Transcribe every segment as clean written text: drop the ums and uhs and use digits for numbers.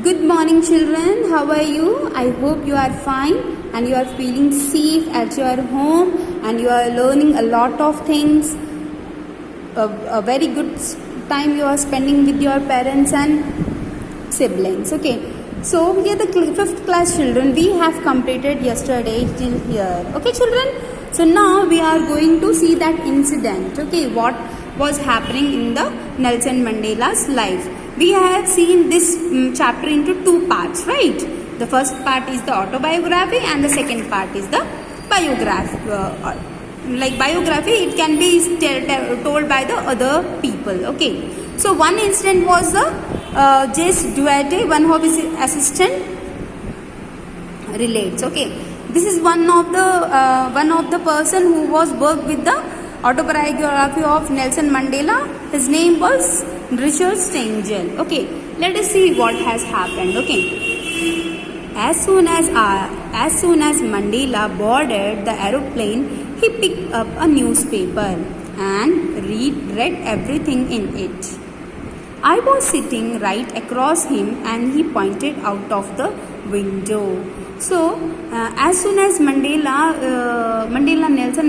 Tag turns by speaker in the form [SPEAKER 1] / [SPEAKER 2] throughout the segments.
[SPEAKER 1] Good morning, children. How are you? I hope you are fine and you are feeling safe at your home and you are learning a lot of things. A very good time you are spending with your parents and siblings. Okay. So here the 5th class children, we have completed yesterday till here. Okay, children. So now we are going to see that incident. Okay, what was happening in the Nelson Mandela's life. We have seen this chapter into 2 parts, right? The first part is the autobiography and the second part is the biography. Like biography, it can be told by the other people. Okay. So one incident was the Jesse Duarte, one of his assistant relates. Okay. This is one of the person who was worked with the autobiography of Nelson Mandela. His name was Richard Stengel. Okay, let us see what has happened. Okay, as soon as Mandela boarded the aeroplane, he picked up a newspaper and read everything in it. I was sitting right across him and he pointed out of the window. So as soon as Nelson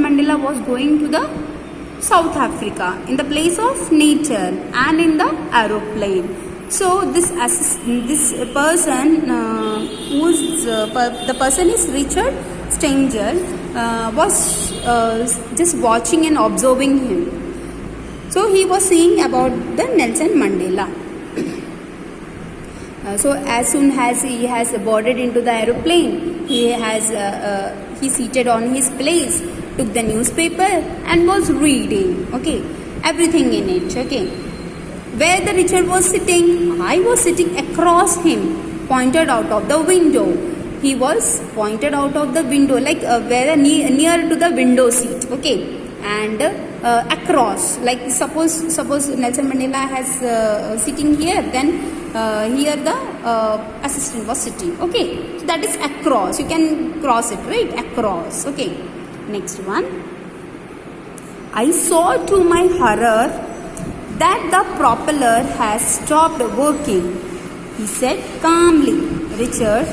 [SPEAKER 1] Mandela was going to the South Africa in the place of nature and in the aeroplane. So the person is Richard Stengel, was just watching and observing him. So he was seeing about the Nelson Mandela. So as soon as he has boarded into the aeroplane, he seated on his place, took the newspaper and was reading. Okay, everything in it. Okay, where the Richard was sitting, I was sitting across him, pointed out of the window. He was pointed out of the window, like where near to the window seat. Okay, and across, like suppose Nelson Mandela has sitting here, then here the assistant was sitting. Okay, so that is across. You can cross it, right? Across. Okay, next one. I saw to my horror that the propeller has stopped working. He said calmly, Richard,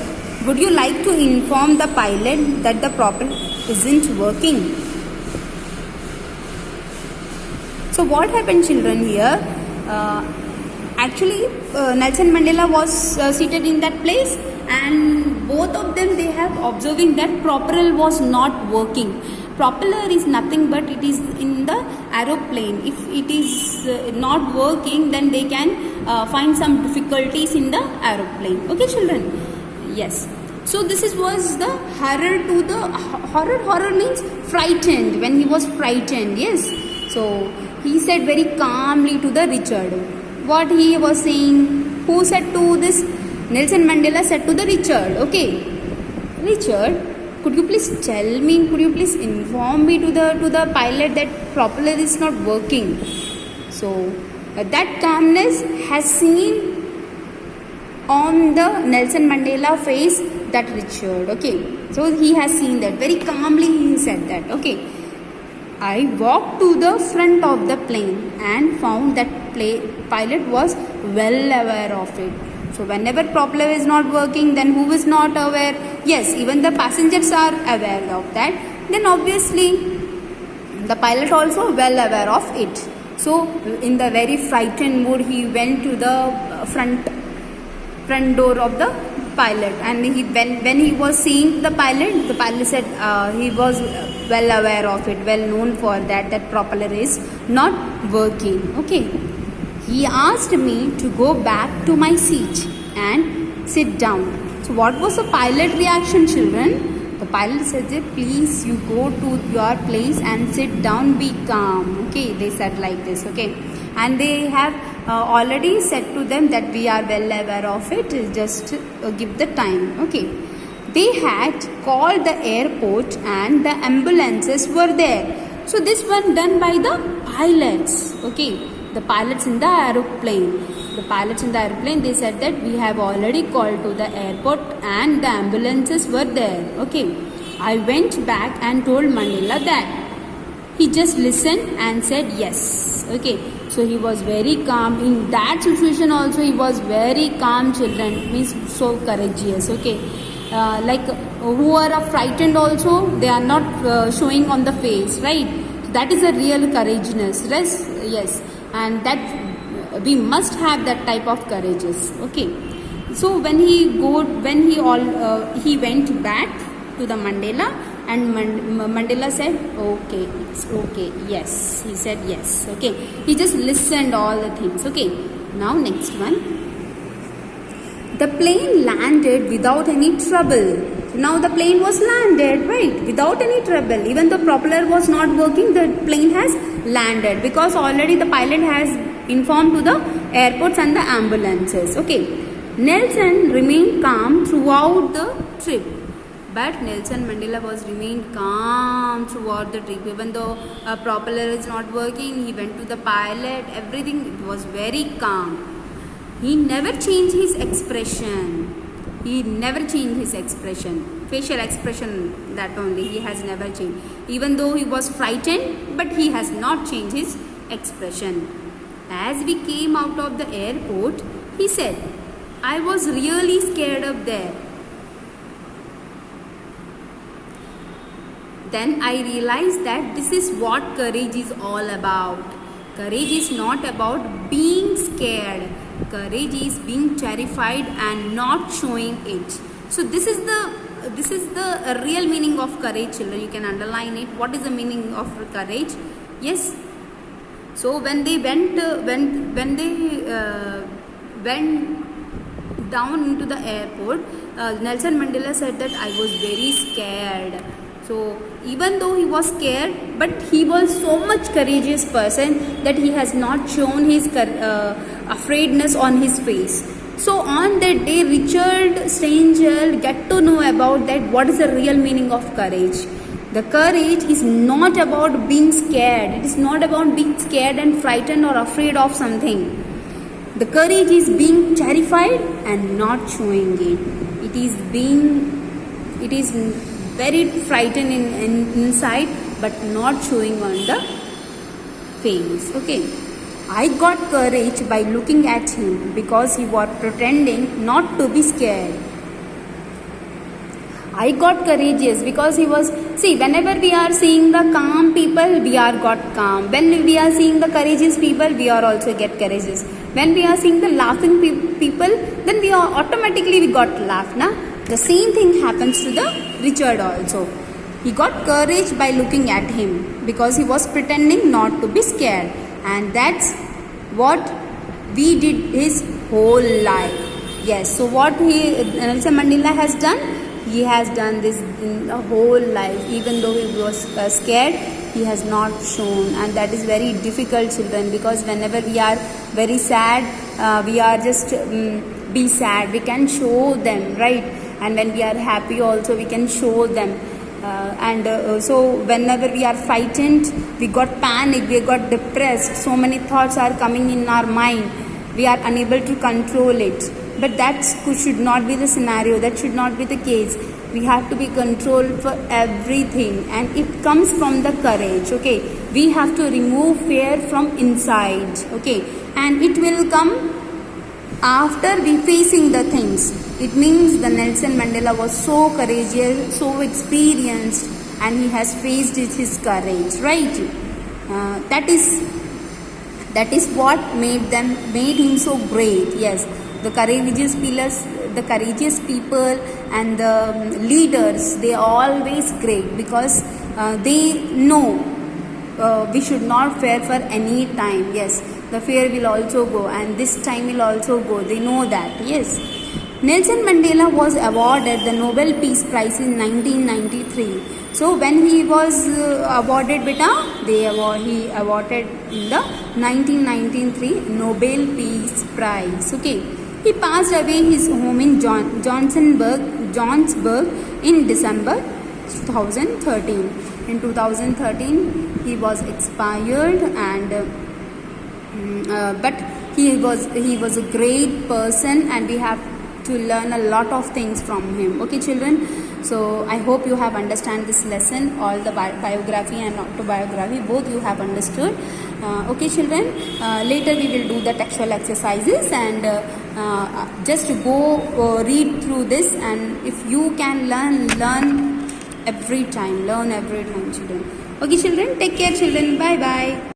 [SPEAKER 1] would you like to inform the pilot that the propeller isn't working? So what happened, children, here? Actually, Nelson Mandela was seated in that place and both of them, they have observing that propeller was not working. Propeller is nothing but it is in the aeroplane. If it is not working, then they can find some difficulties in the aeroplane. Okay, children? Yes. So this was the horror to the horror means frightened, when he was frightened. Yes. So he said very calmly to the Richard. What he was saying? Who said to this? Nelson Mandela said to the Richard. Okay, Richard, could you please tell me? Could you please inform me to the pilot that propeller is not working? So that calmness has seen on the Nelson Mandela face that Richard. Okay, so he has seen that very calmly. He said that. Okay. I walked to the front of the plane and found that pilot was well aware of it. So whenever propeller is not working, then who is not aware? Yes, even the passengers are aware of that. Then obviously the pilot also well aware of it. So in the very frightened mood, he went to the front door of the pilot, and when he was seeing the pilot said he was well aware of it, well known for that propeller is not working. Okay, he asked me to go back to my seat and sit down. So what was the pilot reaction, children? The pilot said, please you go to your place and sit down, be calm. Okay, they said like this. Okay, and they have already said to them that we are well aware of it, just give the time. Okay, they had called the airport and the ambulances were there. So this was done by the pilots. Okay, the pilots in the aeroplane. They said that we have already called to the airport and the ambulances were there. Okay, I went back and told Mandela that. He just listened and said yes. Okay, So he was very calm. In that situation also he was very calm, children. Means so courageous. Okay. Like who are frightened also, they are not showing on the face, right? That is a real courageousness. Yes. And that we must have that type of courageous. Okay. So when he went back to the Mandela, and Mandela said, okay, it's okay, yes. He said yes. Okay. He just listened all the things. Okay. Now next one. The plane landed without any trouble. Now the plane was landed, right, without any trouble. Even the propeller was not working, the plane has landed because already the pilot has informed to the airports and the ambulances. Okay. Nelson remained calm throughout the trip. But Nelson Mandela was remained calm throughout the trip. Even though a propeller is not working, he went to the pilot, everything was very calm. He never changed his expression. Facial expression, that only he has never changed. Even though he was frightened, but he has not changed his expression. As we came out of the airport, he said, I was really scared up there. Then I realized that this is what courage is all about. Courage is not about being scared. Courage is being terrified and not showing it. So this is the real meaning of courage, children. You can underline it. What is the meaning of courage? Yes. So when they went down into the airport, Nelson Mandela said that I was very scared. So even though he was scared, but he was so much courageous person that he has not shown his afraidness on his face. So on that day, Richard Stengel get to know about that what is the real meaning of courage. The courage is not about being scared. It is not about being scared and frightened or afraid of something. The courage is being terrified and not showing it. It is very frightened inside, but not showing on the face. Okay. I got courage by looking at him because he was pretending not to be scared. I got courageous because he was, whenever we are seeing the calm people, we are got calm. When we are seeing the courageous people, we are also get courageous. When we are seeing the laughing people, then we got laugh. Na? The same thing happens to the Richard also. He got courage by looking at him because he was pretending not to be scared. And that's what we did his whole life. Yes, so what Nelson Mandela has done, he has done this in the whole life. Even though he was scared, he has not shown. And that is very difficult, children, because whenever we are very sad, we are just be sad. We can show them, right? And when we are happy also, we can show them. So whenever we are frightened, we got panic, we got depressed, so many thoughts are coming in our mind, we are unable to control it. But that should not be the scenario, that should not be the case. We have to be controlled for everything, and it comes from the courage. Okay, we have to remove fear from inside. Okay, and it will come after we facing the things. It means the Nelson Mandela was so courageous, so experienced, and he has faced his courage, right? That is what made him so great. Yes, the courageous people and the leaders, they are always great because they know we should not fear for any time. Yes, the fear will also go, and this time will also go. They know that. Yes. Nelson Mandela was awarded the Nobel Peace Prize in 1993. So when he was awarded, he awarded in the 1993 Nobel Peace Prize. Okay, he passed away his home in Johannesburg in December 2013. In 2013, he was expired, and but he was a great person, and we have to learn a lot of things from him. Okay, children, So I hope you have understand this lesson, all the biography and autobiography, both you have understood. Okay children, later we will do the textual exercises, and just go read through this, and if you can learn every time children. Okay children, take care children, bye bye.